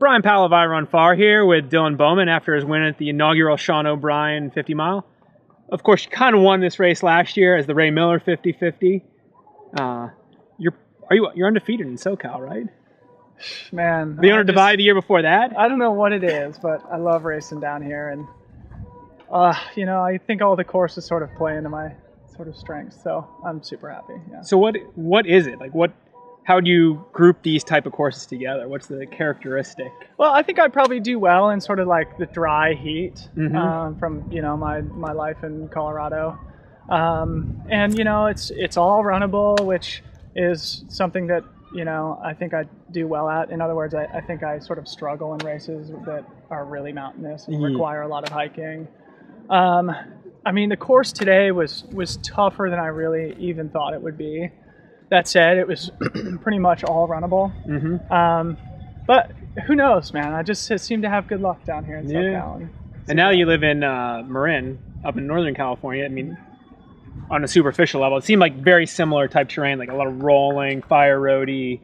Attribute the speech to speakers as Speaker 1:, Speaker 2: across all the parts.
Speaker 1: Brian Powell of I Run Far here with Dylan Bowman after his win at the inaugural Sean O'Brien 50 mile. Of course, you kind of won this race last year as the Ray Miller 50-50. You're undefeated in SoCal, right?
Speaker 2: Man,
Speaker 1: the owner divide the year before that?
Speaker 2: I don't know what it is, but I love racing down here, and I think all the courses sort of play into my sort of strengths, so I'm super happy. Yeah.
Speaker 1: So what is it? How do you group these type of courses together? What's the characteristic?
Speaker 2: Well, I think I probably do well in sort of like the dry heat
Speaker 1: Mm-hmm.
Speaker 2: from my life in Colorado, and it's all runnable, which is something that I think I do well at. In other words, I think I sort of struggle in races that are really mountainous and require a lot of hiking. I mean, the course today was tougher than I really even thought it would be. That said, it was pretty much all runnable.
Speaker 1: Mm-hmm.
Speaker 2: But who knows, man? I just seem to have good luck down here in SoCal.
Speaker 1: And now you live in Marin, up in Northern California. I mean, on a superficial level, it seemed like very similar type terrain, like a lot of rolling, fire roady.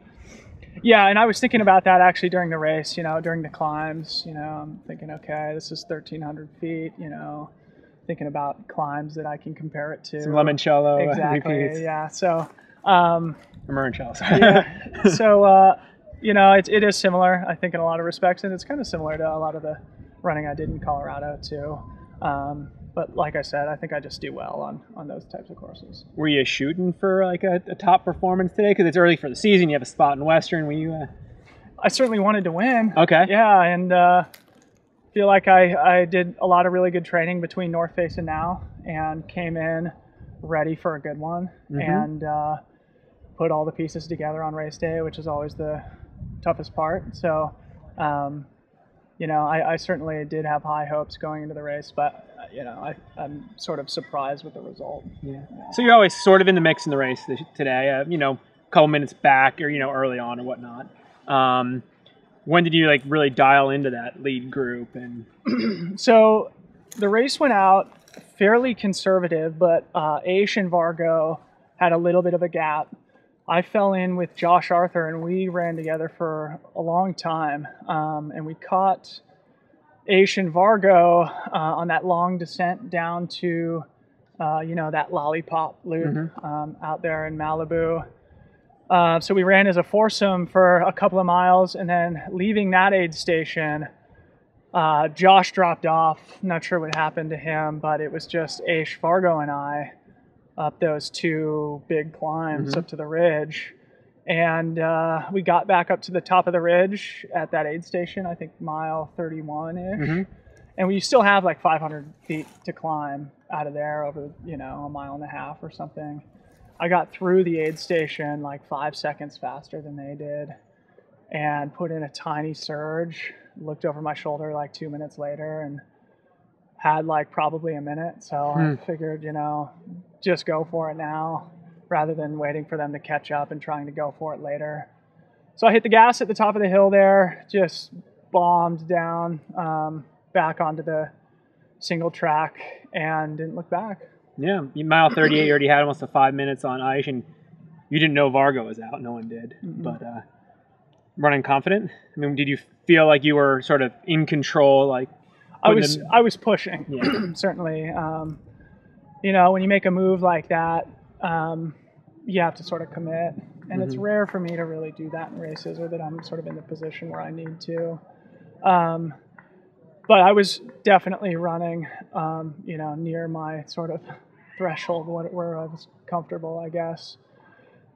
Speaker 2: Yeah, and I was thinking about that actually during the race, during the climbs. I'm thinking, okay, this is 1,300 feet, thinking about climbs that I can compare it to.
Speaker 1: Some limoncello
Speaker 2: exactly,
Speaker 1: repeats.
Speaker 2: Yeah, so...
Speaker 1: Marincello.
Speaker 2: Yeah. So, it is similar, I think, in a lot of respects, and it's kind of similar to a lot of the running I did in Colorado, too. But like I said, I think I just do well on those types of courses.
Speaker 1: Were you shooting for like a top performance today? Because it's early for the season. You have a spot in Western. Were you?
Speaker 2: I certainly wanted to win.
Speaker 1: Okay.
Speaker 2: Yeah, and feel like I did a lot of really good training between North Face and now, and came in ready for a good one, and put all the pieces together on race day, which is always the toughest part. So, I certainly did have high hopes going into the race, but I'm sort of surprised with the result.
Speaker 1: Yeah. So you're always sort of in the mix in the race today. A couple minutes back, or early on or whatnot. When did you really dial into that lead group? And
Speaker 2: so the race went out fairly conservative, but Aish and Vargo had a little bit of a gap. I fell in with Josh Arthur, and we ran together for a long time, and we caught Aish and Vargo on that long descent down to, that lollipop loop out there in Malibu. So we ran as a foursome for a couple of miles, and then leaving that aid station, Josh dropped off. Not sure what happened to him, but it was just Aish, Vargo, and I up those two big climbs up to the ridge. And we got back up to the top of the ridge at that aid station, I think mile 31-ish. And we still have like 500 feet to climb out of there over, a mile and a half or something. I got through the aid station like 5 seconds faster than they did and put in a tiny surge. Looked over my shoulder like 2 minutes later and had like probably a minute. So I figured, just go for it now rather than waiting for them to catch up and trying to go for it later. So I hit the gas at the top of the hill there, just bombed down back onto the single track and didn't look back.
Speaker 1: Yeah, mile 38, you already had almost 5 minutes on ice, and you didn't know Vargo was out. No one did. But running confident? I mean, did you feel like you were sort of in control?
Speaker 2: I was pushing, certainly. When you make a move like that, you have to sort of commit. And it's rare for me to really do that in races, or that I'm sort of in the position where I need to. But I was definitely running, near my sort of threshold where I was comfortable, I guess.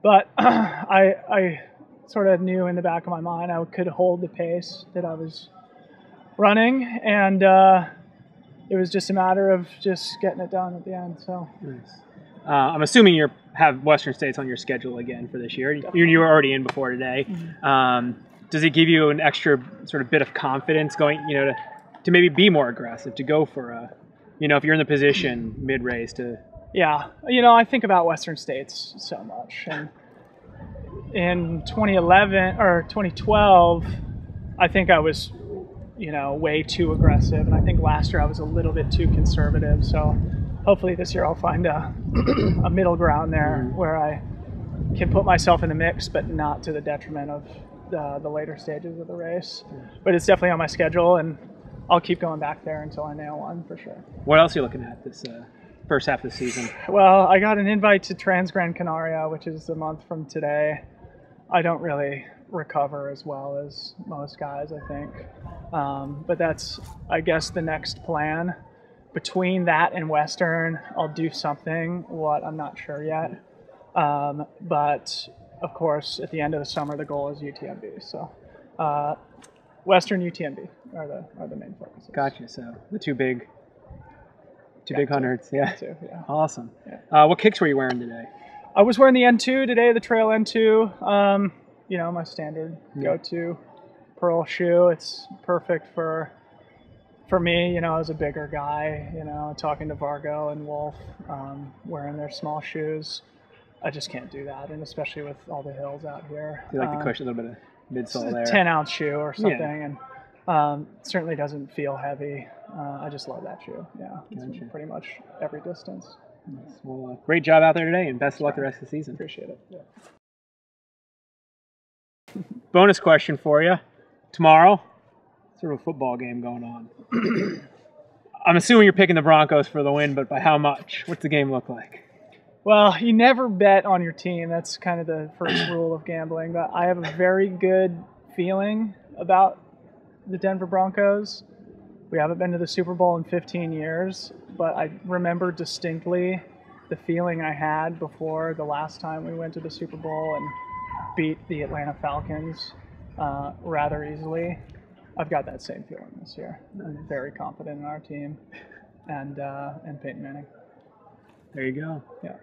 Speaker 2: But I sort of knew in the back of my mind I could hold the pace that I was running, and it was just a matter of just getting it done at the end. So
Speaker 1: nice. I'm assuming you have Western States on your schedule again for this year. You were already in before today. Does it give you an extra sort of bit of confidence going, to maybe be more aggressive, to go for if you're in the position mid-race to...
Speaker 2: Yeah, I think about Western States so much. And in 2011 or 2012, I think I was, way too aggressive. And I think last year I was a little bit too conservative. So hopefully this year I'll find a middle ground there where I can put myself in the mix, but not to the detriment of the later stages of the race. But it's definitely on my schedule, and I'll keep going back there until I nail one for sure.
Speaker 1: What else are you looking at this first half of the season?
Speaker 2: Well, I got an invite to Trans Gran Canaria, which is a month from today. I don't really recover as well as most guys, I think. But that's, I guess, the next plan. Between that and Western, I'll do something. What, I'm not sure yet. But, of course, at the end of the summer, the goal is UTMB. So Western UTMB are the main focuses.
Speaker 1: Gotcha. So the two big hundreds. Yeah.
Speaker 2: Yeah.
Speaker 1: Awesome.
Speaker 2: Yeah.
Speaker 1: What kicks were you wearing today?
Speaker 2: I was wearing the N2 today, the Trail N2. You know, my standard go-to Pearl shoe. It's perfect for me, you know, as a bigger guy, you know, talking to Vargo and Wolf, wearing their small shoes. I just can't do that, and especially with all the hills out here.
Speaker 1: You like the cushion, a little bit of midsole there.
Speaker 2: 10-ounce shoe or something, and certainly doesn't feel heavy. I just love that shoe. Yeah, it's pretty much every distance.
Speaker 1: Nice. Well, great job out there today, and best of luck the rest of the season.
Speaker 2: Appreciate it. Yeah.
Speaker 1: Bonus question for you. Tomorrow, sort of a football game going on. I'm assuming you're picking the Broncos for the win, but by how much? What's the game look like?
Speaker 2: Well, you never bet on your team. That's kind of the first rule of gambling. But I have a very good feeling about the Denver Broncos. We haven't been to the Super Bowl in 15 years, but I remember distinctly the feeling I had before the last time we went to the Super Bowl and beat the Atlanta Falcons rather easily. I've got that same feeling this year. I'm very confident in our team and Peyton Manning.
Speaker 1: There you go.
Speaker 2: Yeah.